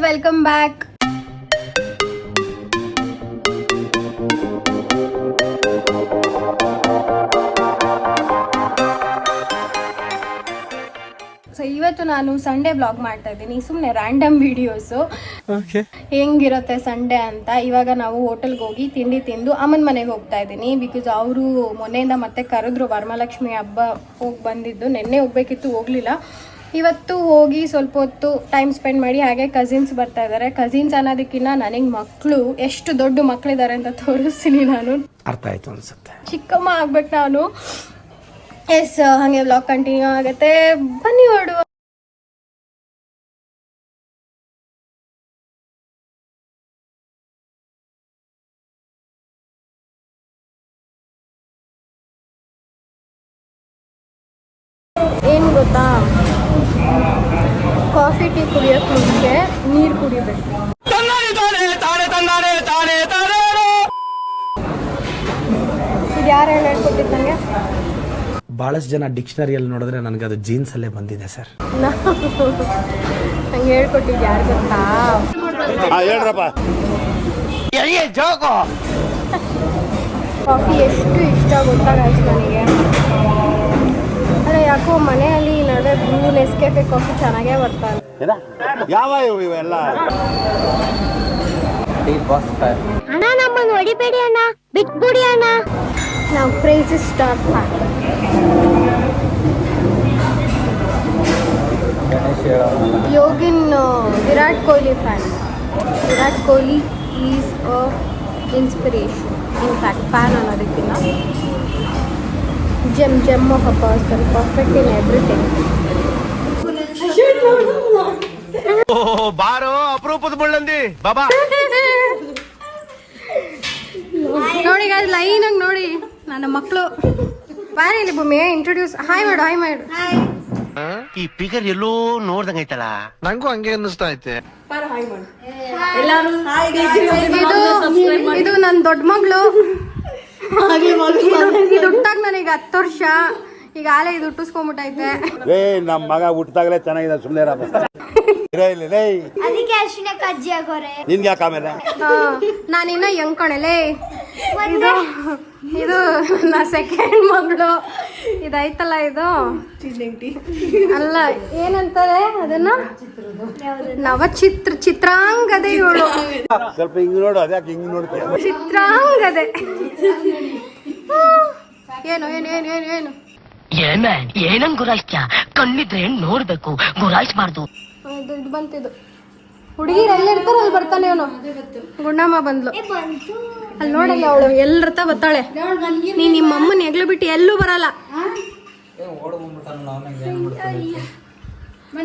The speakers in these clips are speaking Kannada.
Welcome back. ಸೊ ಇವತ್ತು ನಾನು ಸಂಡೇ ಬ್ಲಾಗ್ ಮಾಡ್ತಾ ಇದ್ದೀನಿ, ಸುಮ್ಮನೆ ರ್ಯಾಂಡಮ್ ವಿಡಿಯೋಸು ಹೆಂಗಿರುತ್ತೆ ಸಂಡೇ ಅಂತ. ಇವಾಗ ನಾವು ಹೋಟೆಲ್ಗೆ ಹೋಗಿ ತಿಂಡಿ ತಿಂದು ಅಮ್ಮನ ಮನೆಗೆ ಹೋಗ್ತಾ ಇದ್ದೀನಿ. ಬಿಕಾಸ್ ಅವರು ಮೊನ್ನೆಯಿಂದ ಮತ್ತೆ ಕರೆದ್ರು, ವರಮಹಾಲಕ್ಷ್ಮಿ ಹಬ್ಬ ಹೋಗಿ ಬಂದಿದ್ದು. ನೆನ್ನೆ ಹೋಗ್ಬೇಕಿತ್ತು, ಹೋಗ್ಲಿಲ್ಲ. ಇವತ್ತು ಹೋಗಿ ಸ್ವಲ್ಪ ಹೊತ್ತು ಟೈಮ್ ಸ್ಪೆಂಡ್ ಮಾಡಿ, ಹಾಗೆ ಕಸಿನ್ಸ್ ಬರ್ತಾ ಇದ್ದಾರೆ. ಕಸಿನ್ಸ್ ಅನ್ನೋದಕ್ಕಿಂತ ನನಗೆ ಮಕ್ಕಳು ಎಷ್ಟು ದೊಡ್ಡ ಮಕ್ಕಳಿದ್ದಾರೆ ಅಂತ ತೋರಿಸ್ತೀನಿ. ನಾನು ಅರ್ಥ ಆಯ್ತು ಅನ್ಸುತ್ತೆ, ಚಿಕ್ಕಮ್ಮ ಆಗ್ಬೇಕು ನಾನು. ಎಸ್, ಹಾಗೆ ವ್ಲಾಗ್ ಕಂಟಿನ್ಯೂ ಆಗುತ್ತೆ, ಬನ್ನಿ ಹೊರಡುವ. ಏನು ಗೊತ್ತಾ, ಕಾಫಿ ಟೀ ಕುಡಿಯೋಕೆ ಮುಂಚೆ ನೀರು ಕುಡಿಬೇಕು. ಇದು ಯಾರು ಹೇಳ್ಕೊಟ್ಟಿದ್ದು ನನಗೆ? ಬಹಳಷ್ಟು ಜನ ಡಿಕ್ಷನರಿಯಲ್ಲಿ ನೋಡಿದ್ರೆ ನನಗೆ ಅದು ಜೀನ್ಸ್ ಅಲ್ಲೇ ಬಂದಿದೆ ಸರ್. ನಂಗೆ ಹೇಳ್ಕೊಟ್ಟಿದ್ದು ಯಾರು ಗೊತ್ತಾ? ಕಾಫಿ ಎಷ್ಟು ಇಷ್ಟ ಗೊತ್ತಾ ಗೈಸ್ ನನಗೆ. ಅಲ್ಲ ಯಾಕೋ ಮನೆಯಲ್ಲಿ ನಡುವೆ ಬ್ಲೂ ನೆಸ್ಕೆಫೆ ಕಾಫಿ ಚೆನ್ನಾಗೇ ಬರ್ತಾರೆ. ಯಾವ ಇವೆಲ್ಲ ಅಣ್ಣ ನಮ್ಮನ್ನು ಹೊಡಿಬೇಡಿ ಅಣ್ಣ, ಬಿಟ್ಬಿಡಿ ಅಣ್ಣ. ನಾವು ಕ್ರೇಜಿ ಸ್ಟಾರ್ ಫ್ಯಾನ್. ಯೋಗಿನ್ Virat Kohli fan. Virat Kohli is a inspiration. In fact fan ಅನ್ನೋದಕ್ಕಿಂತ gem of a person, perfect in everything. ಬಾರೋ ಅಪರೂಪದ ಮುಳ್ಳಂದಿ ಬಾಬಾ. ನೋಡಿ ಗಾಯ್ಸ್, ಲೈನ್ ಆಗಿ ನೋಡಿ ನನ್ನ ಮಕ್ಕಳು. ಬಾರಿ ಇಲ್ಲಿ ಭೂಮಿ, ಇಂಟ್ರೊಡ್ಯೂಸ್. ಹಾಯ್ ಮಾಡು, ಹಾಯ್ ಮಾಡು. ಈ ಫಿಗರ್ ಎಲ್ಲೋ ನೋಡ್ದಂಗೈತಲ್ಲ, ನಂಗೂ ಹಂಗೆ ಅನ್ನಿಸ್ತಾ ಐತೆ. ಇದು ನನ್ನ ದೊಡ್ಡ ಮಗಳು. ಇದು ಹುಟ್ಟಾಗ ನನಗೆ 10 ವರ್ಷ, ಈಗ ಆಲೆ ಇದು ಹುಟ್ಟಿಸ್ಕೊಂಡ್ಬಿಟ್ಟೈತೆ. ನಮ್ಮ ಮಗ ಹುಟ್ಟಿದಾಗಲೇ ಚೆನ್ನಾಗಿದೆ, ಸುಮ್ಮನೆ ಅದಕ್ಕೆ ಅಶ್ವಿನ ಕಜ್ಜಿ ಆಗೋರೆ. ನಿನ್ಗೆ ಯಾಕೆ ಆಮೇಲೆ? ನಾನಿನ್ನ ಯಂಗ್ ಕಣಲೆ. ಇದು ನನ್ನ ಸೆಕೆಂಡ್ ಮಗಳು. ಇದೈತಲ್ಲ, ಇದು ಅಲ್ಲ, ಏನಂತಾರೆ ಅದನ್ನ, ಚಿತ್ರಾಂಗದೆ ಇವಳು. ಸ್ವಲ್ಪ ಹಿಂಗ್ ನೋಡು, ಅದ್ಯಾಕೆ ಹಿಂಗ್ ನೋಡ್ತೀಯ? ಚಿತ್ರಾಂಗದೆ. ಏನು ಏನು ಏನು ಏನು ಏನು ಏನಂಗ್ ಗುರಾಯಿಸ್ತ್ಯಾ? ಕಣ್ಣಿದ್ರೆ ನೋಡ್ಬೇಕು, ಗುರಾಯಿಸ್ಬಾರ್ದು. ಇದು ಬಂತಿದ್ದು. ಹುಡುಗಿರು ಎಲ್ಲಿರ್ತಾರ ಅಲ್ಲಿ ಬರ್ತಾನೆ ಅವನು. ಗುಂಡಮ್ಮ ಬಂದ್ಲು ಅಲ್ಲಿ, ನೋಡಲ್ಲ ಅವಳು ಎಲ್ರತ ಬರ್ತಾಳೆ. ನಿಮ್ಮ ಅಮ್ಮನ ಎಗ್ಲು ಬಿಟ್ಟು ಎಲ್ಲೂ ಬರಲ್ಲ.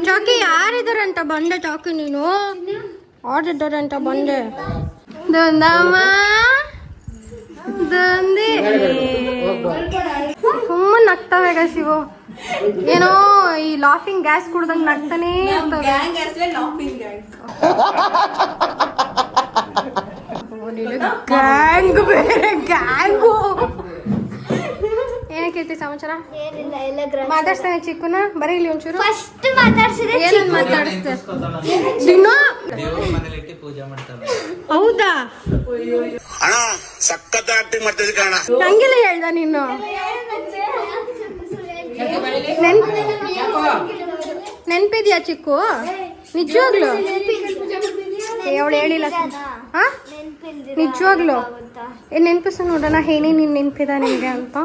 ಚಾಕಿ ಯಾರಿದಾರಂತ ಬಂದೆ? ಚಾಕಿ ನೀನು ಆಡಿದ್ದಾರಂತ ಬಂದೆ. ದೊಂದಮ್ಮ ದೊಂದಿ ಸುಮ್ಮನೆ ನಗ್ತಾವೆ ಶಿವು. ಏನೋ ಈ ಲಾಫಿಂಗ್ ಗ್ಯಾಸ್ ಕುಡ್ದಂಗ್ ನಗ್ತಾನೆ ಗ್ಯಾಂಗ್, ಬೇರೆ ಗ್ಯಾಂಗು. ಏನಕ್ಕೈತಿ ಸಮಾಚಾರ? ಮಾತಾಡ್ತಾನೆ ಚಿಕ್ಕುನ, ಬರೀ ಇಲ್ಲಿ ಒಂಚೂರು. ಏನಂತ ಮಾತಾಡಿಸ್ತೆ? ಹೌದಾ? ಹಂಗೆಲ್ಲ ಹೇಳ್ದ ನೀನು? ನೆನ್ಪಿದ್ಯಾ ಚಿಕ್ಕು? ನಿಜವಾಗ್ಲು ಅವಳು ಹೇಳಿಲ್ಲ. ಹಾ, ನಿಜವಾಗ್ಲು ನೆನ್ಪಿಸ ನೋಡೋಣ. ಏನೇ ನೀನ್ ನೆನ್ಪಿದ ನಿನ್ಗೆ ಅಂತ?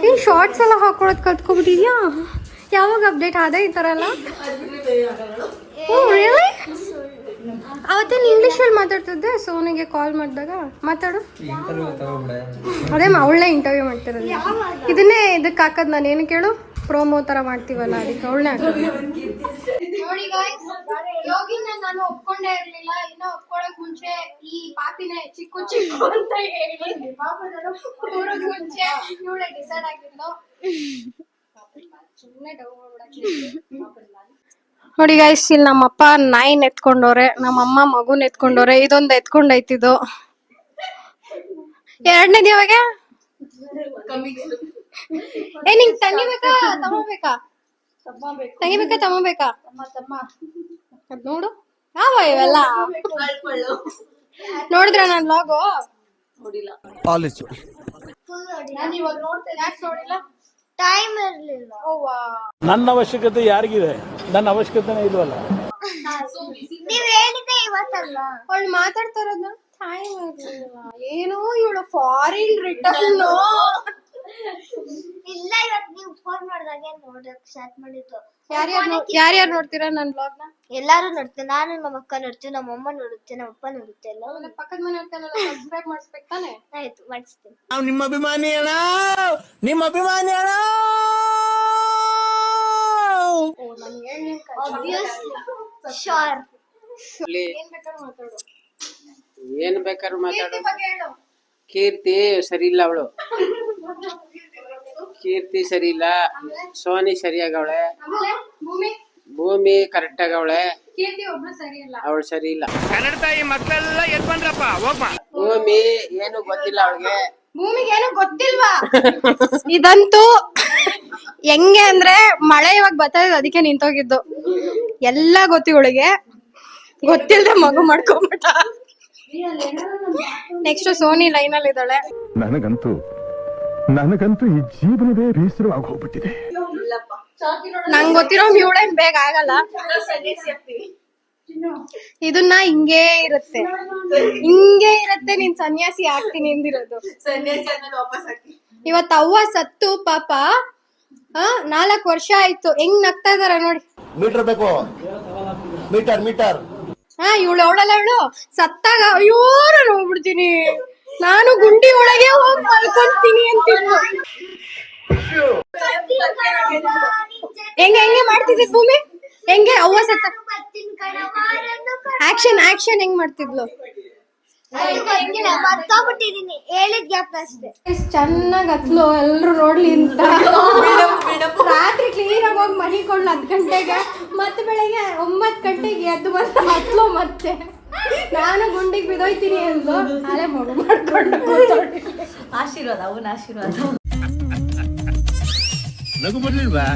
ನೀನ್ ಶಾರ್ಟ್ಸ್ ಎಲ್ಲ ಹಾಕೊಳೋದ್ ಕಲ್ತ್ಕೊಬಿಟ್ಟಿದ್ಯಾ? ಯಾವಾಗ ಅಪ್ಡೇಟ್ ಆದ ಈ ತರ ಎಲ್ಲ? ಅವತ್ತೇನು ಇಂಗ್ಲೀಷಲ್ಲಿ ಮಾತಾಡ್ತಿದ್ದೆ. ಸೋನಿಗೆ ಕಾಲ್ ಮಾಡಿದಾಗ ಮಾತಾಡು. ಅದೇ ಅವಳನ್ನೇ ಇಂಟರ್ವ್ಯೂ ಮಾಡ್ತಿರೋದು. ಇದನ್ನೇ ಇದಕ್ಕೆ ಹಾಕದ್ ನಾನು. ಏನು ಕೇಳು, ಪ್ರೋಮೋ ತರ ಮಾಡ್ತೀವಲ್ಲ, ಅದಕ್ಕೆ ಅವಳನ್ನೇ ಹಾಕೋದು. ನೋಡಿ ಗಾಯ್ಸ್, ಯೋಗಿನ ನಾನು ಒಪ್ಕೊಂಡೇ ಇರ್ಲಿಲ್ಲ. ಇನ್ನ ಒಪ್ಕೊಳಕ್ ಮುಂಚೆ ಈ ಪಾಪಿನ ಚಿಕ್ಕು ಚಿಕ್ಕು ಅಂತ ಹೇಳಿ ಪಾಪನೋಡು ಮುಂಚೆ ಇವಳೆ ಡಿಸೈಡ್ ಆಗಿದ್ಲು. ಸುಮ್ಮನೆ ನೋಡಿ ಗೈಸ್, ಇಲ್ಲಿ ನಮ್ಮಪ್ಪ ನಾಯಿನ್ ಎತ್ಕೊಂಡವ್ರೆ, ನಮ್ಮಮ್ಮ ಮಗುನ್ ಎತ್ಕೊಂಡವ್ರೆ. ಇದೊಂದು ಎತ್ಕೊಂಡೈತಿದು. ಎರಡನೇದು ಯಾವಾಗ? ನಿಂಗೆ ತಂಗಿಬೇಕಾ ತಗೋಬೇಕಾ? ತಂಗಿಬೇಕಾ ತಗೋಬೇಕಾ? ಅದ್ ನೋಡು, ಯಾವ ಇವೆಲ್ಲ ನೋಡಿದ್ರ ನನ್ ಲಾಗು ಟೈಮ್ ಇರ್ಲಿಲ್ಲ. ನನ್ನ ಅವಶ್ಯಕತೆ ಯಾರಿಗಿದೆ? ನನ್ನ ಅವಶ್ಯಕತೆನೇ ಇಲ್ವಲ್ಲ. ನೀವ್ ಹೇಳಿದ್ದೆ ಇವತ್ತಲ್ಲ. ಅವಳು ಮಾತಾಡ್ತಾ ಇರೋದು ಟೈಮ್ ಇರ್ಲಿಲ್ಲ. ಏನೋ ಇವಳು ಫಾರಿನ್ ರಿಟರ್ನ್. ಇಲ್ಲ ಇವತ್ ನೀವ್ ಫೋನ್ ಮಾಡಿದಾಗೆ ನೋಡಕ್ ಸ್ಟಾರ್ಟ್ ಮಾಡಿದ್ದು. ಯಾರ್ಯಾರು ನೋಡ್ತೀರಾ ನನ್ ಬ್ಲಾಗ್ ನ? ಎಲ್ಲಾರು ನೋಡ್ತೇವೆ. ನಾನು ನಮ್ಮ ಅಕ್ಕ ನೋಡ್ತೀವಿ, ನಮ್ಮ ಅಮ್ಮ ನೋಡುತ್ತೆ, ನಮ್ಮ ಅಪ್ಪ ನೋಡುತ್ತೆ. ಎಲ್ಲ ಪಕ್ಕದ ಮನೆ ಸಬ್ಸ್ಕ್ರೈಬ್ ಮಾಡಿಸ್ಬೇಕು ತಾನೆ? ಆಯ್ತು ಮಾಡಿಸ್ತೇನೆ. ನಿಮ್ಮ ಅಭಿಮಾನಿ ಅಣ್ಣ, ನಿಮ್ಮ ಅಭಿಮಾನಿ ಅಣ್ಣ. ಶೋರ್. ಏನ್ ಬೇಕಾದ್ರೂ ಮಾತಾಡು. ಕೀರ್ತಿ ಸರಿ ಇಲ್ಲ, ಅವಳು ಕೀರ್ತಿ ಸರಿ ಇಲ್ಲ, ಸೋನಿ ಸರಿಯಾಗವಳೆ, ಭೂಮಿ ಕರೆಕ್ಟ್ ಆಗವಳೆ, ಅವಳು ಸರಿ ಇಲ್ಲ. ಕನ್ನಡ ತಾಯಿ ಮಕ್ಕಳೆಲ್ಲ ಎದ್ ಬಂದ್ರಪ್ಪ, ಹೋಗ್ಮ. ಭೂಮಿ ಏನು ಗೊತ್ತಿಲ್ಲ ಅವಳಿಗೆ. ಭೂಮಿಗೆ ಏನು ಗೊತ್ತಿಲ್ವಾ? ಇದಂತೂ ಹೆಂಗೆ ಅಂದ್ರೆ ಮಳೆ ಇವಾಗ ಬರ್ತಾ ಇದೆ, ಅದಕ್ಕೆ ನಿಂತೋಗಿದ್ದು. ಎಲ್ಲ ಗೊತ್ತಿಗಳಿಗೆ ಗೊತ್ತಿಲ್ದೆ ಮಗು ಮಾಡ್ಕೊಂಬಿಟ್ಟ. ನೆಕ್ಸ್ಟ್ ಸೋನಿ ಲೈನ್ ಅಲ್ಲಿ ಇದ್ದಾಳೆ. ನನಗಂತೂ ಈ ಜೀವನವೇ ಬೇಸರವಾಗಿ ಹೋಗ್ಬಿಟ್ಟಿದೆ. ನಂಗ್ ಗೊತ್ತಿರೋ ಇವಳೇನ್ ಬೇಗ ಆಗಲ್ಲ. ಇದನ್ನ ಹಿಂಗೇ ಇರುತ್ತೆ, ನೀನ್ ಸನ್ಯಾಸಿ ಆಗ್ತೀನಿ ಎಂದಿರೋದು. ಇವತ್ ಅವ್ವ ಸತ್ತು ಪಾಪ 4 ವರ್ಷ ಆಯ್ತು. ಹೆಂಗ್ ನಗ್ತಾ ಇದಾರ ನೋಡಿ. ಮೀಟರ್ ಬೇಕು, ಮೀಟರ್. ಇವಳು ಸತ್ತಾಗ ಅಯ್ಯೋ ನಾನು ಹೋಗ್ಬಿಡ್ತೀನಿ, ನಾನು ಗುಂಡಿ ಒಳಗೆ ಹೋಗಿ ಮಲ್ಕೊಂತೀನಿ ಅಂತಿದ್ಲು. ಹೆಂಗೆ ಮಾಡ್ತಿದ್ದ ಭೂಮಿ? ಹೆಂಗೆ ಅವ್ವ ಸತ್ತ ಆಕ್ಷನ್ ಹೆಂಗ್ ಮಾಡ್ತಿದ್ಲು? ಮರ್ತೋಗ್ಬಿಟ್ಟಿದೀನಿ, ಹೇಳಿದ್ ಗ್ಯಾಪ್ ಅಷ್ಟೇ. ಚೆನ್ನಾಗ್ ಹತ್ಲು, ಎಲ್ರು ನೋಡ್ಲಿ ಅಂತ. ರಾತ್ರಿ ಕ್ಲೀನ್ ಆಗಿ ಹೋಗಿ ಮನಿಕೊಳ್ಳು 10 ಗಂಟೆಗೆ, ಮತ್ತೆ ಬೆಳಗ್ಗೆ 9 ಗಂಟೆಗೆ ಎದ್ದು ಬಂದು ಹತ್ಲು. ಮತ್ತೆ ನಾನು ಗುಂಡಿಗೆ ಬಿದೋಯ್ತೀನಿ ಅಂದ್ಲು. ಅಲ್ಲೇ ಮಗು ಮಾಡ್ಕೊಂಡು ಆಶೀರ್ವಾದ, ಅವನ ಆಶೀರ್ವಾದ. ನಗು ಬರ್ಲಿಲ್ವಾ?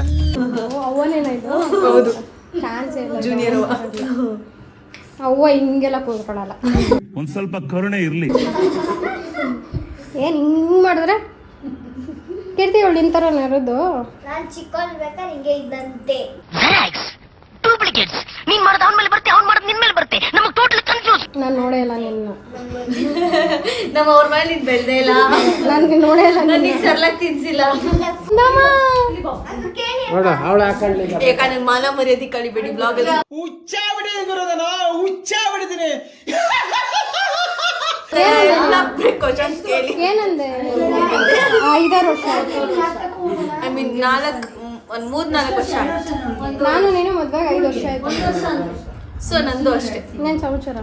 ಅವ್ವನೇನಾಯ್ತು? ಹೌದು, ಚಾನ್ಸ್ ಇಲ್ಲ. ಜೂನಿಯರ್ ಅವ್ವ ಹಿಂಗೆಲ್ಲ ಕೂತ್ಕೊಳ್ಳಲ್ಲ. ಒಂದ್ ಸ್ವಲ್ಪ ಕರುಣೆ ಇರ್ಲಿ. ಏನ್ ಹಿಂಗ್ ಮಾಡಿದ್ರೆ ಕೀರ್ತಿ ಅವಳು ನಿಂತರ ಇರೋದು. ನಾನ್ ಚಿಕ್ಕವಳು ಬೇಕಾದ್ರೆ ಹಿಂಗೆ ಇದ್ದಂತೆ. ಡೂಪ್ಲಿಕೇಟ್ಸ್. ನೀನ್ ಮಾಡೋದು ಅವನ ಮೇಲೆ ಬರುತ್ತೆ, ಅವ್ನ್ ಮಾಡೋದು ನಿನ್ ಮೇಲೆ ಬರುತ್ತೆ. ನಮಗ್ ಟೋಟಲಿ ಕನ್ಫ್ಯೂಸ್. ನಾನ್ ನೋಡೇ ಇಲ್ಲ ನಿನ್ನ. ನಮ್ಮ ಅವ್ರ ಮೇಲೆ ನೀನ್ ಬೆಳ್ದೇ ಇಲ್ಲ, ನನ್ಗೆ ನೋಡೇ ಇಲ್ಲ. ನನಗೆ ಸರ್ಲಾಗ್ ತಿನ್ಸಿಲ್ಲ. ಅವಳು ಹಾಕೊಳ್ಳಿ. ಯಾಕಂದ್ರೆ ಮಾನ ಮರ್ಯಾದೆ ಕಳಿಬೇಡಿ ಬ್ಲಾಗ್ ಅಲ್ಲಿ. ಹುಚ್ಚ ಬಿಡಿದೀನಿ. ಕ್ವಶನ್ಸ್ ಕೇಳಿ. ಏನಂದೆ? 5-6 ವರ್ಷ ಆಯ್ತು. ಐ ಮೀನ್ 3-4 ವರ್ಷ ಆಯ್ತು. ನಾನು ನೀನು ಮದ್ವೆಗೆ 5 ವರ್ಷ ಆಯ್ತು. ಸೊ ನಂದು ಅಷ್ಟೇ. ಇನ್ನೇನ್ ಸಮಾಚಾರ?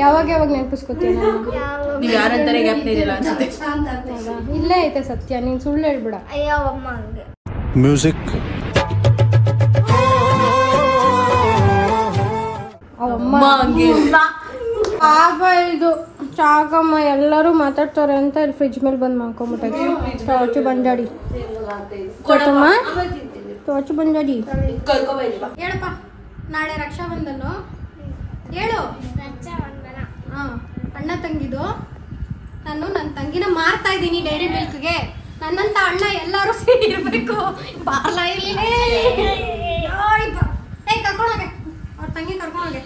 ಯಾವಾಗ ನೆನಪಿಸ್ಕೊತೀಯ? ನೀವ್ ಯಾರಂತಾರೆ ಗ್ಯಾಪ್ ಇರಲಿಲ್ಲ ಅನ್ಸುತ್ತೆ. ಇಲ್ಲೇ ಐತೆ ಸತ್ಯ, ನೀನ್ ಸುಳ್ಳು ಹೇಳ್ಬಿಡ. ಅಯ್ಯೋ ಅಮ್ಮ ಹಂಗೆ. ಮ್ಯೂಸಿಕ್. ಅವಮ್ಮ ಪಾಪ ಇದು ಚಾಕಮ್ಮ ಎಲ್ಲರೂ ಮಾತಾಡ್ತಾರೆ ಅಂತ ಇಲ್ಲಿ ಫ್ರಿಜ್ ಮೇಲೆ ಬಂದು ಮಾಡ್ಕೊಂಬಿಟ್ಟೆ. ಟೋಚು ಬಂಜಾಡಿ ಕೊಟ್ಟಮ್ಮ, ಟೋಚು ಬಂಜಾಡಿ. ಹೇಳಪ್ಪ, ನಾಳೆ ರಕ್ಷಾ ಬಂಧನ ಹೇಳು. ಅಣ್ಣ ತಂಗಿದು. ನಾನು ನನ್ನ ತಂಗಿನ ಮಾರ್ತಾ ಇದ್ದೀನಿ ಡೈರಿ ಮಿಲ್ಕ್ಗೆ. ನನ್ನಂತ ಅಣ್ಣ ಎಲ್ಲರೂ ಇರ್ಬೇಕು. ಬಾರ್ಲ ಇಲ್ಲಿ ಕರ್ಕೊಂಡೋಗೆ, ಅವ್ರ ತಂಗಿ ಕರ್ಕೊಂಡೋಗೆ.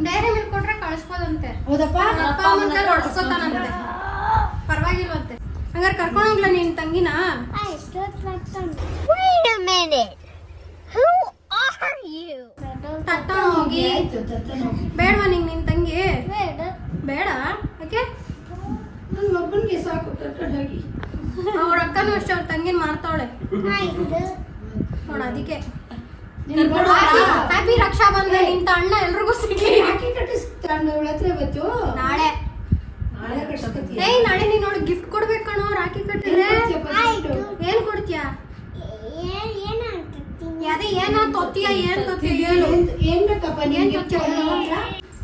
ಡೈರಿ ಮಿಲ್ಕ್ ಕೊಟ್ರೆ ಕಳಿಸ್ಬೋದಂತೆ. ಹೌದಪ್ಪ, ಅಪ್ಪ ಅಮ್ಮನ ಹೊಡ್ಸ್ಕೊತಾನಂತೆ, ಪರವಾಗಿಲ್ವಂತೆ. ಹಂಗಾರೆ ಕರ್ಕೊಂಡೋಗ್ಲ ನೀನ್ ತಂಗಿನ. Wait a minute. Who are you? ತಟ್ಟಣ ಹೋಗಿ. ಬೇಡವಾ ನಿಂಗೆ ನಿನ್ ತಂಗಿ? ಬೇಡ. ಯಾಕೆ? ನನ್ನ ಒಬ್ಬನಿಗೆ ಸಾಕು, ಕರ್ಕೊಂಡು ಹೋಗಿ. ಅವ್ರ ಅಕ್ಕನೂ ಅಷ್ಟೇ, ಅವ್ರ ತಂಗಿನ ಮಾಡ್ತಾವಳೆ ನೋಡ. ಅದಕ್ಕೆ ಹ್ಯಾಪಿ ರಕ್ಷಾ ಬಂಧನ. ಇಂತ ಅಣ್ಣ ಎಲ್ರಿಗೂ ಸಿಗ್ಲಿ. ನಾಳೆ ನಾಳೆ ನೀನ್ ನೋಡಿ ಗಿಫ್ಟ್ ಕೊಡ್ಬೇಕು ಕಣೋ. ರಾಖಿ ಕಟ್ಟಿದ್ರೆ ಏನ್ ಕೊಡ್ತೀಯ? ಅದೇ ಏನೋ ತೊತ್ತೀಯ, ಏನ್ ತೊತ್ತೀಯ ಹೇಳು.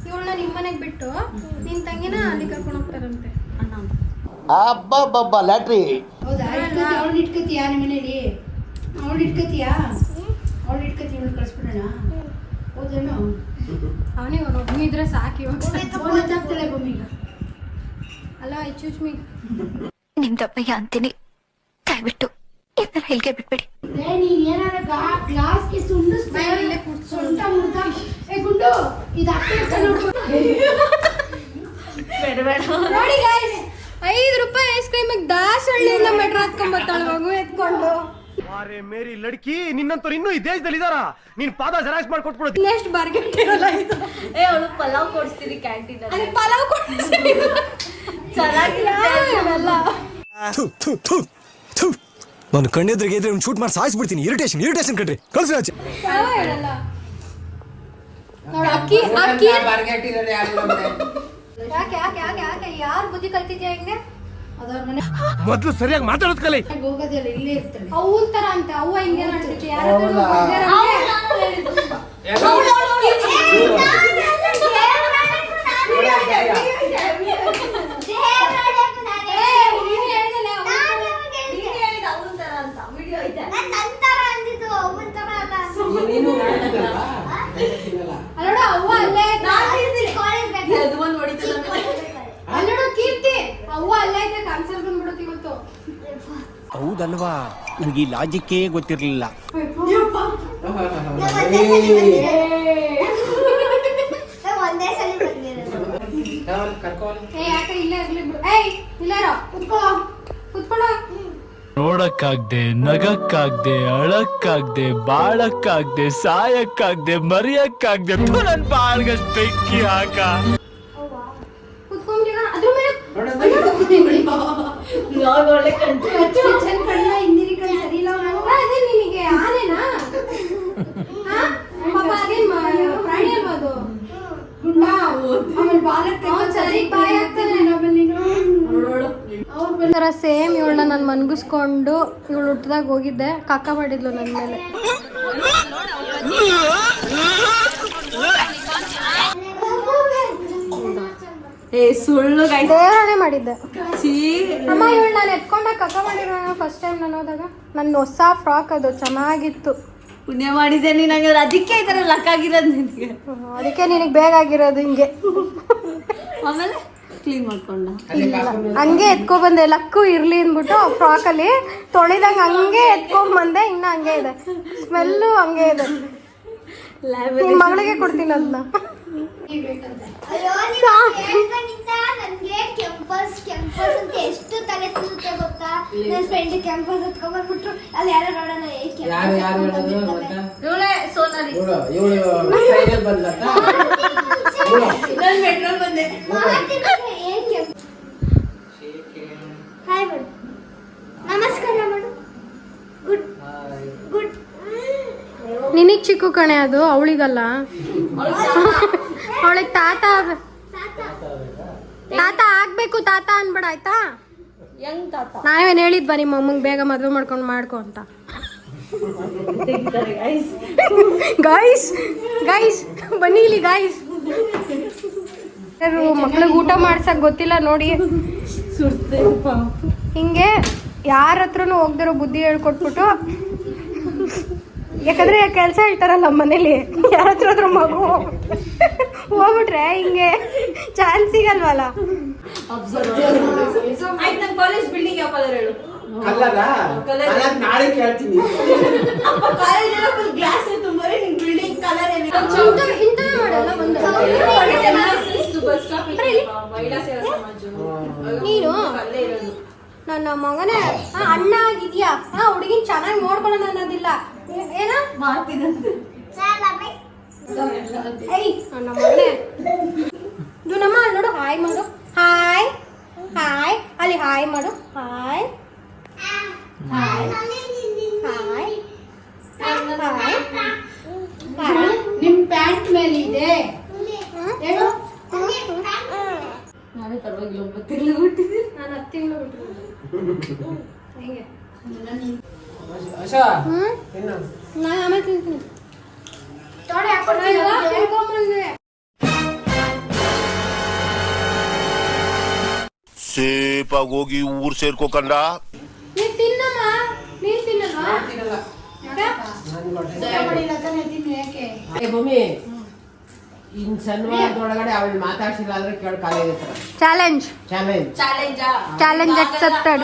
ಇವಳನ್ನ ನಿಮ್ಮನೆಗ್ ಬಿಟ್ಟು ನಿನ್ ತಂಗಿನ ಅಲ್ಲಿ ಕರ್ಕೊಂಡು ಹೋಗ್ತಾರಂತೆ. ಅಬ್ಬಬ್ಬಬ್ಬ ಲ್ಯಾಟ್ರಿ. ಅವಳು ಇಟ್ಕತಿಯಾ ನಿಮ್ಮ ಮನೇಲಿ? ಅವಳು ಇಟ್ಕತಿಯಾ? ಅವಳು ಇಟ್ಕತಿ, ಇವಳು ಕಳಿಸ್ಬಿಡೋಣ. ಹೌದಾ? ಆಗ್ಬೋದೇನೋ. ಅವನಿಗೆ ಒಬ್ಬನಿದ್ರೆ ಸಾಕು ಇವಾಗ. ಫೋನ್ ಹಚ್ಚಾಕ್ತಾಳೆ ಬೊಮ್ಮಿಗೆ. ಅಲ್ಲ ಚೂಚ್ಮಿ ನಿಮ್ದಪ್ಪಯ್ಯ ಅಂತೀನಿ, ದಯವಿಟ್ಟು ಇದನ್ನ ಹೇಳಿಕೆ ಬಿಟ್ಬಿಡಿ. ನೀನ್ ಏನಾರ ಗ್ಲಾಸ್ಗೆ ಇಲ್ಲೇ ಕೂರ್ಸು. ಸೊಂಟ ಮುರ್ದ. ಏ ಗುಂಡು ಇದು ಹಾಕ್ತಾ ನೋಡಿ ಗೈಸ್, 5 ರೂಪಾಯಿ ಐಸ್ ಕ್ರೀಮ್ ದಾಸಹಳ್ಳಿಯಿಂದ ಮೆಟ್ರೋ ಹತ್ಕೊಂಡ್ಬರ್ತಾಳೆ ಮಗು ಎತ್ಕೊಂಡು. ಅರೆ ಮೇರಿ ಲಡ್ಕಿ, ನಿನ್ನಂತವ್ರು ಇನ್ನೂ ಈ ದೇಶದಲ್ಲಿ ಇದಾರ? ನೀನ್ ಪಾದ ಜೆರಾಕ್ಸ್ ಮಾಡ್ಕೊಟ್ಬಿಡು. ನೆಕ್ಸ್ಟ್ ಬಾರ್ಗೆಟ್ ಇರಲ್ಲ ಇದು. ಅವಳು ಪಲಾವ್ ಕೊಡಿಸ್ತೀನಿ ಕ್ಯಾಂಟೀನ್ ಅಲ್ಲಿ ಪಲಾವ್ ಕೊಡ್ತೀನಿ. ಚೆನ್ನಾಗಿಲ್ಲ ನಾನು ಕಣ್ಣೆದ್ರಿಗೆ ಇದ್ರೆ ಶೂಟ್ ಮಾಡಿ ಸಾಯಿಸ್ಬಿಡ್ತೀನಿ. ಇರಿಟೇಷನ್ ಕಣ್ರಿ, ಕಳ್ಸಿ ಆಚೆ. ಪಲಾವ್ ಇರಲ್ಲ. ನೋಡು ಅಕ್ಕಿ ಬಾರ್ಗೆಟ್ ಇರೋದು ಯಾರು ಬಂದೆ? ಯಾಕೆ ಯಾರು ಬುದ್ಧಿ ಕಲ್ತಿದ್ಯಾ ಹಿಂಗೆ? ಅದರ ಮನೆ ಮೊದ್ಲು ಸರಿಯಾಗಿ ಮಾತಾಡೋದ್ ಕಲಿ. ಹೋಗೋದಿಲ್ಲ, ಇಲ್ಲೇ ಇರ್ತಾಳೆ. ಅವನ್ ತರ ಅಂತ ಅವ್ವ ಹಿಂಗೆ ಮಾಡ್ತಿದ್ದೆ. ನೀನು ನಾಟಕಲ್ವಾ? ಅಲ್ಲೋಡ ಅವ್ವ ಅಲ್ಲೇ ಅಲ್ಲೋಡ ಕೀರ್ತಿ ಅವ್ವ ಅಲ್ಲೇ ಐತೆ ಕ್ಯಾನ್ಸಲ್ ಬಂದ್ಬಿಡುತ್ತೆ ಇವತ್ತು. ಹೌದಲ್ವಾ, ನನಗೆ ಈ ಲಾಜಿಕ್ಕೇ ಗೊತ್ತಿರಲಿಲ್ಲ. ಯಾಕೆ ಇಲ್ಲೇ ಇರ್ಲಿ ಬಿಡು. ಇಲ್ಲಾರೋ ಕುತ್ಕೊಳ್ಳೋ. ನೋಡಕ್ಕಾಗ್ದೆ, ನಗಕ್ಕಾಗ್ದೆ, ಅಳಕ್ಕಾಗ್ದೆ, ಬಾಳಕ್ಕಾಗ್ದೆ, ಸಾಯಕ್ಕಾಗ್ದೆ, ಮರಿಯಕ್ಕಾಗ್ದೆ, ನನ್ ಬಾಳ್ಗಷ್ಟ್ ಬೆಂಕಿ ಹಾಕ. ಕುತ್ಕೊಂಡ್ರಿ ಅದ್ರ ಮೇಲೆ ಒಳ್ಳೆ ಕಂಡು ಹಿಂದಿನ ಕಡೆ ಸರಿ ಇಲ್ಲ. ಅದೇ ನಿನಗೆ ಆನೆನಾ? ಪಾಪ ಅದೇನ್ ಪ್ರಾಣಿ ಅಲ್ವಾ ಅದು? ಗುಂಡ ಆಮೇಲೆ ಬಾಲಕ್ಕೆ ಸರಿ ಬಾಯ್ ಆಗ್ತಾನೆ. ತರ ಸೇಮ್ ಇವಳನ್ನ ನಾನು ಮನ್ಗಿಸ್ಕೊಂಡು ಇವಳು ಹುಟ್ಟದಾಗ ಹೋಗಿದ್ದೆ, ಕಕ್ಕ ಮಾಡಿದ್ಲು ನನ್ನ ಮೇಲೆ. ಸುಳ್ಳು ದೇವರೇ ಮಾಡಿದ್ದೆ. ಅಮ್ಮ ಇವಳು ನಾನು ಎತ್ಕೊಂಡಾಗ ಕಕ್ಕ ಮಾಡಿರೋ ಫಸ್ಟ್ ಟೈಮ್ ನಾನು ಹೋದಾಗ. ನನ್ನ ಹೊಸ ಫ್ರಾಕ್ ಅದು ಚೆನ್ನಾಗಿತ್ತು. ಪುಣ್ಯ ಮಾಡಿದ್ದೆ ನೀನು, ಹಂಗಾದ್ರೆ ಅದಕ್ಕೆ ಈ ಥರ ಲಕ್ ಆಗಿರೋದು ನಿನಗೆ. ಅದಕ್ಕೆ ನಿನಗೆ ಬೇಕಾಗಿರೋದು ಹಿಂಗೆ. ಆಮೇಲೆ ಕ್ಲೀನ್ ಮಾಡ್ಕೊಂಡ ಹಂಗೆ ಎತ್ಕೊಂಡ್ಬಂದೆ, ಲಕ್ಕು ಇರ್ಲಿ ಅಂದ್ಬಿಟ್ಟು ಫ್ರಾಕಲ್ಲಿ ತೊಳಿದಂಗೆ ಹಂಗೆ ಎತ್ಕೊಂಡ್ಬಂದೆ. ಇನ್ನ ಹಂಗೆ ಇದೆ, ಸ್ಮೆಲ್ಲು ಹಂಗೆ ಇದೆ. ನಿಮ್ಮ ಮಗಳಿಗೆ ಕೊಡ್ತೀನಿ ಅದನ್ನ. ನನ್ಗೆ ಕೆಂಪಸ್ ಅಂತ ಎಷ್ಟು ತಲೆ ತಿನ್ನುತ್ತೆ ಗೊತ್ತಾ? ನನ್ನ ಫ್ರೆಂಡ್ ಕೆಂಪಸ್ ಹತ್ಕೊಂಡ್ಬಂದ್ಬಿಟ್ರು, ಅಲ್ಲಿ ಯಾರು ನೋಡೋಣ ಯಾರು ಹೇಳೋದು ಗೊತ್ತಾ? ಇವಳೇ ಸೋನಾಲಿ. ಇವಳು ಟ್ರೈನಲ್ಲಿ ಬಂದ್ಲತ್ತ. ನಾನು ಮೆಟ್ರೋ ಬಂದೆ. ಹಾಯ್ ಮಾಡು, ನಮಸ್ಕಾರ ಮಾಡು, ಗುಡ್ ಗುಡ್. ನಿನಗ್ ಚಿಕ್ಕು ಕಣೆ ಅದು, ಅವಳಿಗಲ್ಲ. ಅವಳಿಗೆ ತಾತ ಆಗ್ಬೇಕು, ತಾತ ಅನ್ಬೇಡ ಆಯ್ತಾ? ಹೆಂಗ್ ತಾತ ನಾವೇನ್ ಹೇಳಿದ್ವಾ ನಿಮ್ಮ ಅಮ್ಮಂಗೆ ಬೇಗ ಮದುವೆ ಮಾಡ್ಕೊಂಡು ಮಾಡ್ಕೊ ಅಂತ? ಗೈಸ್ ಬನ್ನಿ ಇಲ್ಲಿ ಗೈಸ್. ಮಕ್ಳಿಗೆ ಊಟ ಮಾಡ್ಸಕ್ ಗೊತ್ತಿಲ್ಲ ನೋಡಿ, ಹಿಂಗೆ ಯಾರ ಹತ್ರನೂ ಹೋಗ್ದಿರೋ ಬುದ್ಧಿ ಹೇಳ್ಕೊಟ್ಬಿಟ್ಟು. ಯಾಕಂದ್ರೆ ಕೆಲಸ ಹೇಳ್ತಾರಲ್ಲ ಮನೇಲಿ, ಯಾರ ಹತ್ರ ಮಗು ಹೋಗ್ಬಿಟ್ರೆ ಹಿಂಗೆ ಚಾನ್ಸ್ ಸಿಗಲ್ವಲ್ಲ. ಆಯ್ತು, ನನ್ನ ಕಾಲೇಜ್ ಬಿಲ್ಡಿಂಗ್ ಯಾವ ಕಲರ್ ಹೇಳು? ನಾಳೆ ಕೇಳ್ತೀನಿ. ಕಾಲೇಜ್ ಎಲ್ಲ ಫುಲ್ ಗ್ಲಾಸ್ ತುಂಬಾರೆ, ನಿನ್ ಬಿಲ್ಡಿಂಗ್ ಕಲರ್ ಏನಿದೆ? ಇಂಥವೇ ಮಾಡಲ್ಲ ಒಂದು. ಮಹಿಳಾ ಸೇವಾ ಸಮಾಜ ನೀನು ಅಲ್ಲೇ ಇರೋದು. ನನ್ನ ಮಗನೇ ಅಣ್ಣ ಆಗಿದ್ಯಾ, ಹುಡುಗಿನ ಚೆನ್ನಾಗಿ ನೋಡ್ಕೊಳ್ಳೋಣ ಅನ್ನೋದಿಲ್ಲ. ಏನ ಮಾಡ್ತೀನಂತೆ ನನ್ನ ಮಗನೇ. ನಮ್ಮ ನೋಡು, ಹಾಯ್ ಮಾಡು. ಹಾಯ್ ಹಾಯ್ ಅಲ್ಲಿ ಹಾಯ್ ಮಾಡು. Hi hi hi hi. ನಿಮ್ ಪ್ಯಾಂಟ್ ಮೇಲೆ ಇದೆ ಹೇಳು. ನಾನೇ ಪರವಾಗಿಲ್ಲ 9 ತಿಂಗಳು ಬಿಟ್ಟಿದ್ದೀನಿ. ನಾನು 10 ತಿಂಗಳು ಬಿಟ್ಟು ಹೆಂಗೆ ಆಶಾ ನಾನು ಆಮೇಲೆ ತಿಂತೀನಿ. ಸೇಫಾಗಿ ಹೋಗಿ ಊರ್ ಸೇರ್ಕೋಕಂಡ. ನೀನ್ ತಿನ್ನಮ್ಮ, ನೀನ್ ತಿನ್ನಲ್ವಾ? ತಿನ್ನಲ್ಲ. ಯಾಕೆ? ಮಾಡಿಲ್ಲ ತಾನೇ ತಿನ್ನು, ಯಾಕೆ? ಭೂಮಿ ಇನ್ ಶನಿವಾರದೊಳಗಡೆ ಅವಳು ಮಾತಾಡ್ಸಿಲ್ಲ ಅಂದ್ರೆ ಕೇಳ ಕಾಲೇಜ್ ಹತ್ರ ಚಾಲೆಂಜ್ ಚಾಲೆಂಜ್ ಚಾಲೆಂಜ್ ಅಕ್ಸೆಪ್ಟೆಡ್.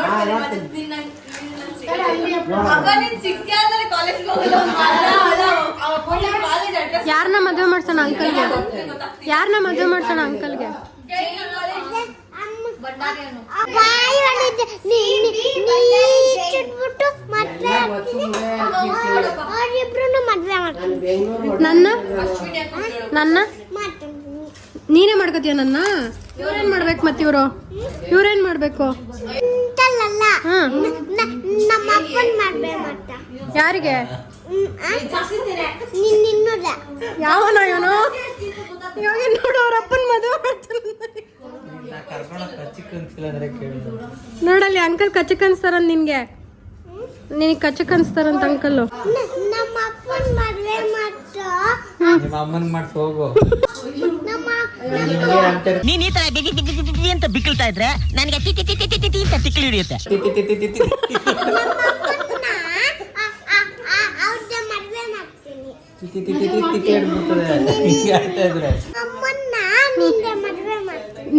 ಯಾರನ್ನ ಮದುವೆ ಮಾಡ್ಸೋಣ ಅಂಕಲ್ಗೆ? ಯಾರನ್ನ ಮದುವೆ ಮಾಡ್ಸೋಣ ಅಂಕಲ್ಗೆ? ನನ್ನ ನನ್ನ ನೀನೇ ಮಾಡ್ಕೋತೀಯ ನನ್ನ? ಇವ್ರೇನ್ ಮಾಡ್ಬೇಕು ಮತ್ತೆ? ಇವ್ರೇನ್ ಮಾಡ್ಬೇಕು? ಯಾರಿಗೆ? ಯಾವನ ಇವನು? ಇವಾಗ ನೋಡು ಅವ್ರ ಅಪ್ಪನ ಮದುವೆ ನೋಡಲ್ಲಿ ಅಂಕಲ್ ಕಚ್ಚಕ್ ಅನ್ಸ್ತಾರಂತ ನಿನ್ಗೆ. ನಿನಗೆ ಕಚ್ಚಕ್ ಅನ್ಸ್ತಾರಂತ ಅಂಕಲ್. ನಮ್ಮ ಅಪ್ಪನ ಮದ್ವೆ ನಿಮ್ಮ ಅಮ್ಮನ್ ಮಾಡ್ಸಿ ಹೋಗು. ನೀನ್ ಈ ತರ ಅಂತ ಬಿಕ್ಕಳ್ತಾ ಇದ್ರೆ ನನಗೆ ಅಂತ ತಿಕ್ಕಿ ಹಿಡಿಯುತ್ತೆ.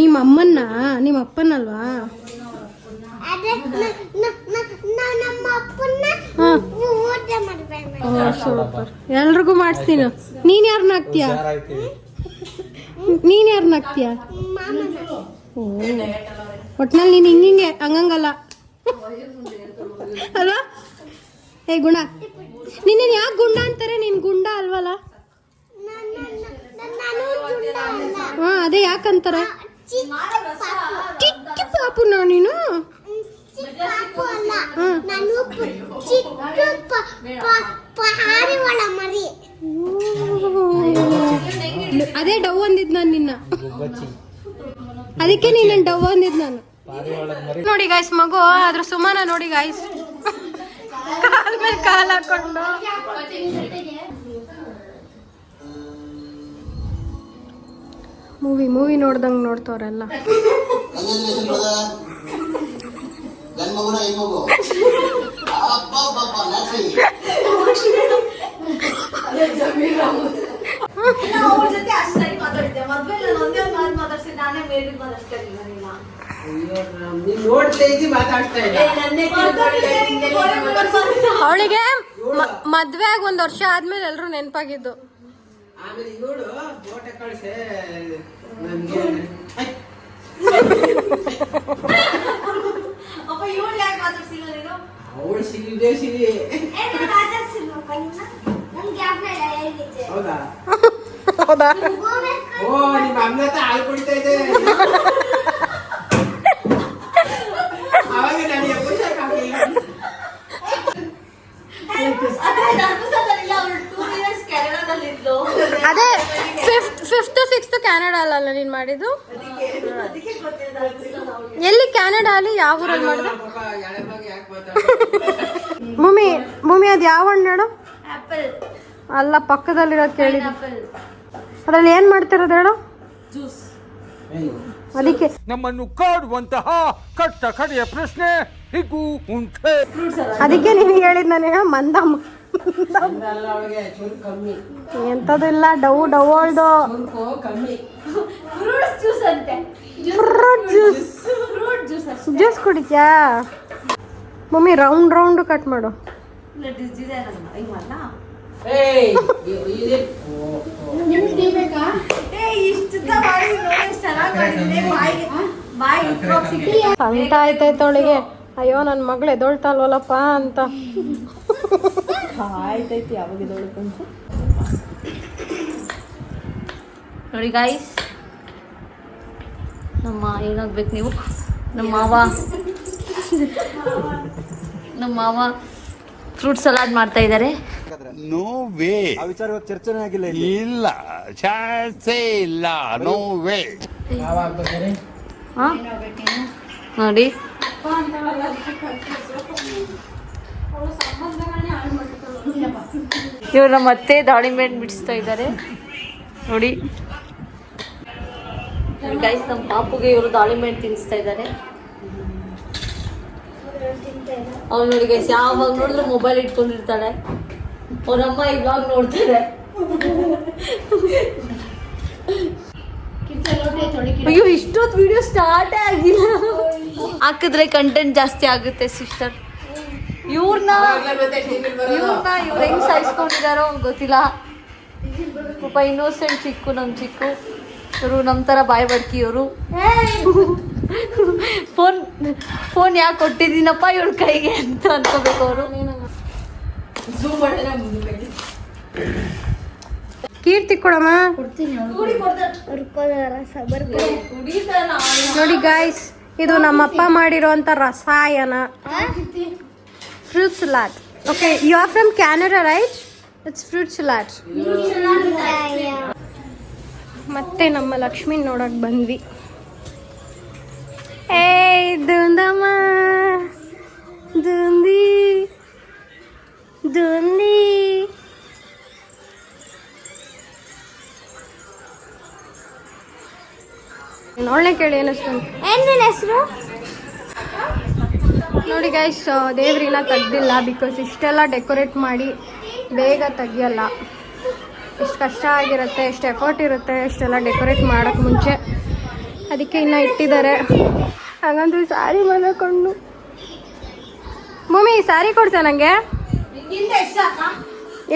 ನಿಮ್ಮ ಅಮ್ಮನ್ನ? ನಿಮ್ಮ ಅಪ್ಪನಲ್ವಾ? ಸೂಪರ್. ಎಲ್ರಿಗೂ ಮಾಡಿಸ್ತೀನಿ. ನೀನ್ ಯಾರನ್ನ ಹಾಕ್ತೀಯ? ನೀನ್ ಯಾರನ್ನ ಹಾಕ್ತೀಯ? ಒಟ್ನಲ್ಲಿ ನೀನ್ ಹಿಂಗೆ ಹಂಗಂಗಲ್ಲ ಅಲ್ವಾ? ಏ ಗುಣ, ನಿನ್ನ ಯಾಕೆ ಗುಂಡ ಅಂತಾರೆ? ನೀನ್ ಗುಂಡ ಅಲ್ವಲ್ಲ? ಹಾ, ಅದೇ ಯಾಕಂತಾರೆ? ಚಿಕ್ಕ ಪಾಪುನ ನೀನು? ಅದೇ ಡವ್ ಅಂದಿದ್ ನಾನು ನಿನ್ನ. ಅದಕ್ಕೆ ನೀನ್ ಡವ್ ಅಂದಿದ್ ನಾನು. ನೋಡಿ ಗಾಯ್ಸ್, ಮಗು ಅದ್ರ ಸುಮಾನ ನೋಡಿ ಗಾಯ್ಸ್, ಕಾಲ್ ಮೇಲೆ ಕಾಲ್ ಹಾಕೊಂಡು. ಮೂವಿ ನೋಡ್ದಂಗ್ ನೋಡ್ತವ್ರೆಲ್ಲ. ಅವಳಿಗೆ ಮದ್ವೆ ಆಗಿ 1 ವರ್ಷ ಆದ್ಮೇಲೆ ಎಲ್ರು ನೆನಪಾಗಿದ್ದು. ಆಮೇಲೆ ಇವಳು ಫೋಟೋ ಕಳಿಸೆ ನನಗೆ. ಅಪ್ಪ ಇವಳು ಯಾಕೆ ಮಾತಾಡ್ಸಿಲ್ಲ ನೀನು? ಅವಳು ಸಿಗದೆ ಸಿಗಿ. ಹೌದಾ? ಓ, ನಿಮ್ಮ ಅಮ್ಮ ಹತ್ರ ಹಾಲು ಕುಡಿತಾ ಇದೆ. ಅವಾಗ ನನಗೆ ಖುಷಿಯಾಗಿಲ್ಲ. ಅದೇ 5th 6th ಕೆನಡಾ ಅಲ್ಲ ನೀನ್ ಮಾಡಿದ್ದು? ಎಲ್ಲಿ ಕೆನಡಾ ಅಲ್ಲಿ? ಯಾವ ಊರಲ್ಲಿ ಮಾಡಿದ? ಭೂಮಿ ಅದು ಯಾವ ಹಣ್ಣು ಹೇಳು? ಅಲ್ಲ, ಪಕ್ಕದಲ್ಲಿರೋದು ಕೇಳಿದ್ದು. ಅದ್ರಲ್ಲಿ ಏನ್ ಮಾಡ್ತಿರೋದು ಹೇಳು? ಅದಕ್ಕೆ ನಮ್ಮನ್ನು ಕಾಡುವಂತಹ ಕಟ್ಟ ಕಡೆಯ ಪ್ರಶ್ನೆ ಹೀಗೂ ಉಂಟೆ. ಅದಕ್ಕೆ ನಿನಗೆ ಹೇಳಿದ್ ನಾನು ಮಂದಮ್ಮ. ಎಂತದಿಲ್ಲ, ಡೌಲ್ದು ಜ್ಯೂಸ್ ಕುಡಿತ್ಯಾ? ಮಮ್ಮಿ ರೌಂಡ್ ಕಟ್ ಮಾಡು. ಸಂಟ ಆಯ್ತಾಯ್ತು ಅವಳಿಗೆ. ಅಯ್ಯೋ ನನ್ನ ಮಗಳು ಎದೊಳ್ತಲ್ವಲ್ಲಪ್ಪ ಅಂತ. ಆಯ್ತಾಯ್ತು, ಯಾವಾಗ ಎದೊಳ್ಕಂತ ನೋಡಿ ಗಾಯ್ಸ್. ನಮ್ಮ ಏನಾಗ್ಬೇಕು ನೀವು? ನಮ್ಮ ಮಾವ ಫ್ರೂಟ್ ಸಲಾಡ್ ಮಾಡ್ತಾ ಇದ್ದಾರೆ. No way. ಆ ವಿಚಾರವಾಗಿ ಚರ್ಚೆನೇ ಆಗಿಲ್ಲ. ಇಲ್ಲ, ಚಾನ್ಸೇ ಇಲ್ಲ. No way. ನೋಡಿ, ಇವ್ರ ಮತ್ತೆ ದಾಳಿಂಬೆ ಬಿಡಿಸ್ತಾ ಇದ್ದಾರೆ ನೋಡಿ. ಗೈಸ್, ನಮ್ಮ ಪಾಪುಗೆ ಇವರು ದಾಳಿಂಬೆ ತಿನ್ನಿಸ್ತಾ ಇದ್ದಾರೆ. ಅವ್ರು ನೋಡಿ ಗೈಸ್, ಯಾವಾಗ ನೋಡಿದ್ರು ಮೊಬೈಲ್ ಇಟ್ಕೊಂಡಿರ್ತಾಳೆ. ಅವ್ರಮ್ಮ ಇವಾಗ ನೋಡ್ತಾರೆ. ವಿಡಿಯೋ ಸ್ಟಾರ್ಟ್ ಆಗಿಲ್ಲ. ಹಾಕಿದ್ರೆ ಕಂಟೆಂಟ್ ಜಾಸ್ತಿ ಆಗುತ್ತೆ ಸಿಸ್ಟರ್. ಇವ್ರನ್ನ ಇವ್ರು ಹೆಂಗ್ ಸಾಯಿಸ್ಕೊಂಡಿದಾರೋ ಗೊತ್ತಿಲ್ಲ. ಪಾಪ ಇನ್ನೋಸೆಂಟ್ ಚಿಕ್ಕು, ನಮ್ಮ ಚಿಕ್ಕು. ಇವರು ನಮ್ಮ ಥರ ಬಾಯ್ ಬಡ್ಕಿ ಇವರು. ಫೋನ್ ಯಾಕೆ ಕೊಟ್ಟಿದ್ದೀನಪ್ಪ ಇವಳ ಕೈಗೆ ಅಂತ ಅನ್ಕೋಬೇಕು ಅವರು. ಕೀರ್ತಿ ಕೊಡಮ್ಮ. ನೋಡಿ ಗಾಯ್ಸ್, ಇದು ನಮ್ಮಪ್ಪ ಮಾಡಿರೋಂಥ ರಸಾಯನ fruit salad. Okay, you are from Canada right? It's fruit salad. ಮತ್ತೆ ನಮ್ಮ ಲಕ್ಷ್ಮಿ ನೋಡಕ್ ಬಂದ್ವಿ. ಏಯ್ ದುಂದಮ್ಮ ದುಂದಿ ದುಂದಿ. ನೋಡನೆ ಕೇಳಿ ಏನಿಸ್ತು. ಏನ್ ನಿನ್ ಹೆಸರು? ನೋಡಿ ಗೈಸ್, ದೇವ್ರಿನ ತೆಗ್ದಿಲ್ಲ ಬಿಕಾಸ್ ಇಷ್ಟೆಲ್ಲ ಡೆಕೋರೇಟ್ ಮಾಡಿ ಬೇಗ ತೆಗಿಯಲ್ಲ. ಎಷ್ಟು ಕಷ್ಟ ಆಗಿರುತ್ತೆ, ಎಷ್ಟು ಎಫರ್ಟ್ ಇರುತ್ತೆ ಅಷ್ಟೆಲ್ಲ ಡೆಕೋರೇಟ್ ಮಾಡೋಕ್ಕೆ ಮುಂಚೆ. ಅದಕ್ಕೆ ಇನ್ನೂ ಇಟ್ಟಿದ್ದಾರೆ. ಹಾಗಂದ್ರೆ ಸ್ಯಾರಿ ಮಾಡ್ಕೊಂಡು ಭೂಮಿ ಸ್ಯಾರಿ ಕೊಡ್ಸ ನನಗೆ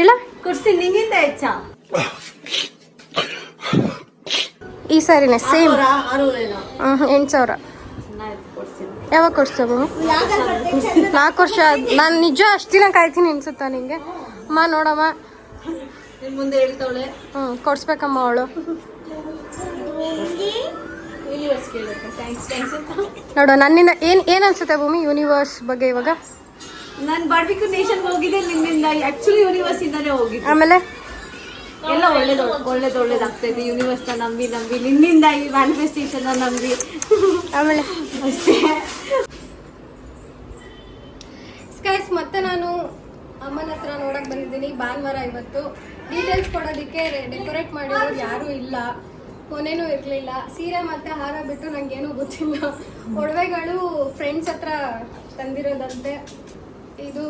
ಇಲ್ಲ ಕೊಡ್ತೀನಿ. ನಿಂಗಿಂತ ಹೆಚ್ಚ ಈ ಸ್ಯಾರಿನೇ ಸೇಮ್ 8,000. ಯಾವಾಗ ಕೊಡ್ಸ ಭೂಮಿ? 4 ವರ್ಷ. ನಾನು ನಿಜ ಅಷ್ಟು ದಿನ ಕಾಯ್ತೀನಿ ಅನ್ಸುತ್ತಾ ನಿಂಗೆ? ಅಮ್ಮ ನೋಡಮ್ಮ, ಮುಂದೆ ಹೇಳ್ತಾವಳೆ. ಕೊಡ್ಸ್ಬೇಕಮ್ಮ ಅವಳು. ನೋಡು ನನ್ನಿಂದ ಏನ್ ಅನ್ಸುತ್ತೆ ಭೂಮಿ ಯೂನಿವರ್ಸ್ ಬಗ್ಗೆ ಇವಾಗ? ನಾನು ಬಾರ್ಬಿಕ್ಯೂ ನೇಷನ್ ಹೋಗಿದ್ದೆ ನಿನ್ನಿಂದ. ಆಕ್ಚುಲಿ ಯೂನಿವರ್ಸ್ ಇಂದಾನೆ ಹೋಗಿದ್ದೆ. ಆಮೇಲೆ ಎಲ್ಲ ಒಳ್ಳೇದಾಗ್ತಾ ಇದೆ. ಯೂನಿವರ್ಸ್ ನಂಬಿ ನಿನ್ನಿಂದ ಈ ಮ್ಯಾನಿಫೆಸ್ಟೇಷನ್ ನಂಬಿ ಆಮೇಲೆ ಅಷ್ಟೇ. ಸ್ಕೈಸ್, ಮತ್ತೆ ನಾನು ಅಮ್ಮನ ಹತ್ರ ನೋಡಕ್ ಬಂದಿದ್ದೀನಿ. ಭಾನುವಾರ ಇವತ್ತು. ಡೀಟೇಲ್ಸ್ ಕೊಡೋದಕ್ಕೆ ಡೆಕೋರೇಟ್ ಮಾಡಿರೋರು ಯಾರೂ ಇಲ್ಲ, ಕೊನೆನೂ ಇರಲಿಲ್ಲ. ಸೀರೆ ಮತ್ತೆ ಹಾರ ಬಿಟ್ಟು ನಂಗೇನೂ ಗೊತ್ತಿಲ್ಲ. ಒಡವೆಗಳು ಫ್ರೆಂಡ್ಸ್ ಹತ್ರ ತಂದಿರೋದಂತೆ. ಇದು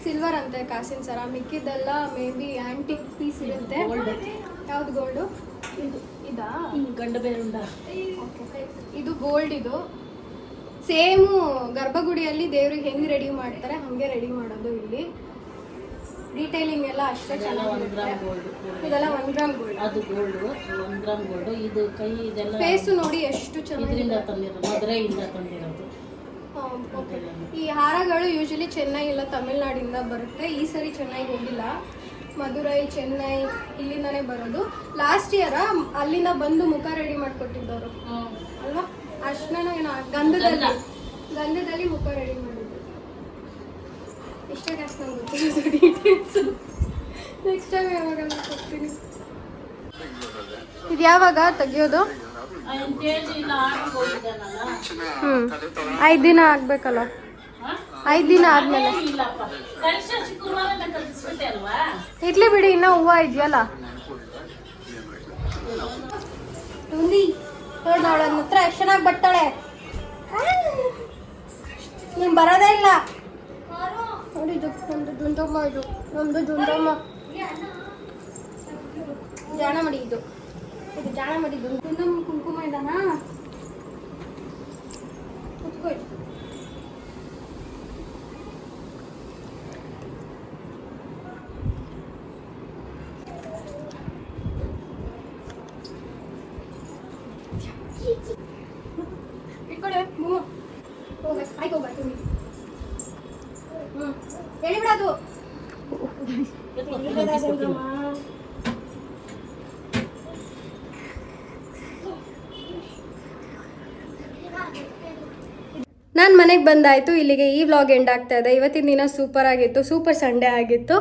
ಸಿಲ್ವರ್ ಅಂತೆ, ಕಾಸಿನ ಸರ. ಮಿಕ್ಕಿದ್ದೆಲ್ಲ ಮೇ ಬಿ ಆಂಟಿಕ್ ಪೀಸ್ ಇರುತ್ತೆ. ಯಾವ್ದು ಗೋಲ್ಡು? ಇದಾ ಗಂಡ ಬೇರುಂಡ. ಇದು ಗೋಲ್ಡ್. ಇದು ಸೇಮು ಗರ್ಭಗುಡಿಯಲ್ಲಿ ದೇವ್ರಿಗೆ ಹೆಂಗೆ ರೆಡಿ ಮಾಡ್ತಾರೆ ಹಾಗೆ ರೆಡಿ ಮಾಡೋದು. ಇಲ್ಲಿ ಡೀಟೇಲಿಂಗ್ ಎಲ್ಲ ಅಷ್ಟೇ ಚೆನ್ನಾಗಿರುತ್ತೆ. ಇದೆಲ್ಲ 1 ಗ್ರಾಮ್ ಗೋಲ್ಡ್. ಅದು ಗೋಲ್ಡ್ 1 ಗ್ರಾಮ್ ಗೋಲ್ಡ್. ಇದು ಕೈ ಇದೆಲ್ಲ ಫೇಸು ನೋಡಿ ಎಷ್ಟು ಚೆನ್ನಾಗಿದೆ. ಮದುರೆಯಿಂದ ತಂದಿರೋದು. ಈ ಹಾರಗಳು ಯೂಶಲಿ ಚೆನ್ನೈ ಇಲ್ಲ ತಮಿಳ್ನಾಡಿಂದ ಬರುತ್ತೆ. ಈ ಸರಿ ಚೆನ್ನೈಗೆ ಹೋಗಿಲ್ಲ, ಮಧುರೈ, ಚೆನ್ನೈ ಇಲ್ಲಿಂದಾನೇ ಬರೋದು. ಲಾಸ್ಟ್ ಇಯರ್ ಅಲ್ಲಿಂದ ಬಂದು ಮುಖ ರೆಡಿ ಮಾಡಿಕೊಟ್ಟಿದ್ದವರು ಅಲ್ವಾ? ಅರ್ಶನ ಏನೋ ಗಂಧದಲ್ಲಿ ಮುಖ ರೆಡಿ ಮಾಡಿದ್ದು. ಇಷ್ಟೇ ಜಾಸ್ತಿ ನಂಗೆ ಗೊತ್ತಿರೋದು ಡೀಟೇಲ್ಸ್. ನೆಕ್ಸ್ಟ್ ಟೈಮ್ ಯಾವಾಗ ಕೊಡ್ತೀನಿ. ಇದು ಯಾವಾಗ ತೆಗಿಯೋದು? 5 ದಿನ ಆಗ್ಬೇಕಲ್ಲ. 5 ದಿನ ಆದ್ಮೇಲೆ ಇರ್ಲಿ ಬಿಡಿ, ಇನ್ನ ಹೂವು ಇದೆಯಲ್ಲ. ನೋಡ್ ಅವಳ ಹತ್ರ ಎಷ್ಟು ಚೆನ್ನಾಗಿ ಬರ್ತಾಳೆ. ನೀನ್ ಬರೋದೇ ಇಲ್ಲ. ನೋಡಿದ್ದು ನಮ್ದು ದುಂಡಮ್ಮ, ಇದು ನಮ್ದು ದುಂಡಮ್ಮ. ಜಾಣ ಮಡಿ ಇದು ಜಾಣ ಮಡಿದ್ದು ದುಂಡಮ್ಮ. ಕುಂಕುಮ ಇದಾನ ಕುತ್ಕೋ. ಇಟ್ಕೊಡೆ ಮೂಗು ಆಯ್ತು ಬರ್ತೀನಿ. ಹೇಳಿಬಿಡೋದು. ನಾನು ಮನೆಗೆ ಬಂದಾಯಿತು. ಇಲ್ಲಿಗೆ ಈ ವ್ಲಾಗ್ ಎಂಡ್ ಆಗ್ತಾ ಇದೆ. ಇವತ್ತಿನ ದಿನ ಸೂಪರ್ ಆಗಿತ್ತು, ಸೂಪರ್ ಸಂಡೇ ಆಗಿತ್ತು.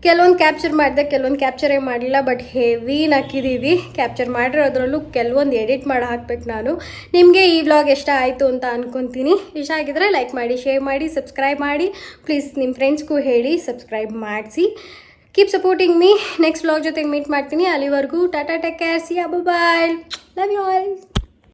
ಕೆಲವೊಂದು ಕ್ಯಾಪ್ಚರ್ ಮಾಡಿದೆ, ಕೆಲವೊಂದು ಕ್ಯಾಪ್ಚರೇ ಮಾಡಲಿಲ್ಲ. ಬಟ್ ಹೆವಿ ನಕ್ಕಿದ್ದೀವಿ ಕ್ಯಾಪ್ಚರ್ ಮಾಡಿರೋದ್ರಲ್ಲೂ. ಕೆಲವೊಂದು ಎಡಿಟ್ ಮಾಡಿ ಹಾಕ್ಬೇಕು ನಾನು. ನಿಮಗೆ ಈ ವ್ಲಾಗ್ ಇಷ್ಟ ಆಯಿತು ಅಂತ ಅಂದ್ಕೊತೀನಿ. ಇಷ್ಟ ಆಗಿದ್ರೆ ಲೈಕ್ ಮಾಡಿ, ಶೇರ್ ಮಾಡಿ, ಸಬ್ಸ್ಕ್ರೈಬ್ ಮಾಡಿ. ಪ್ಲೀಸ್ ನಿಮ್ಮ ಫ್ರೆಂಡ್ಸ್ಗೂ ಹೇಳಿ ಸಬ್ಸ್ಕ್ರೈಬ್ ಮಾಡಿಸಿ. Keep supporting me. Next vlog ಜೊತೆಗೆ ಮೀಟ್ ಮಾಡ್ತೀನಿ. ಅಲ್ಲಿವರೆಗೂ tata, take care, see you, bye, love you all.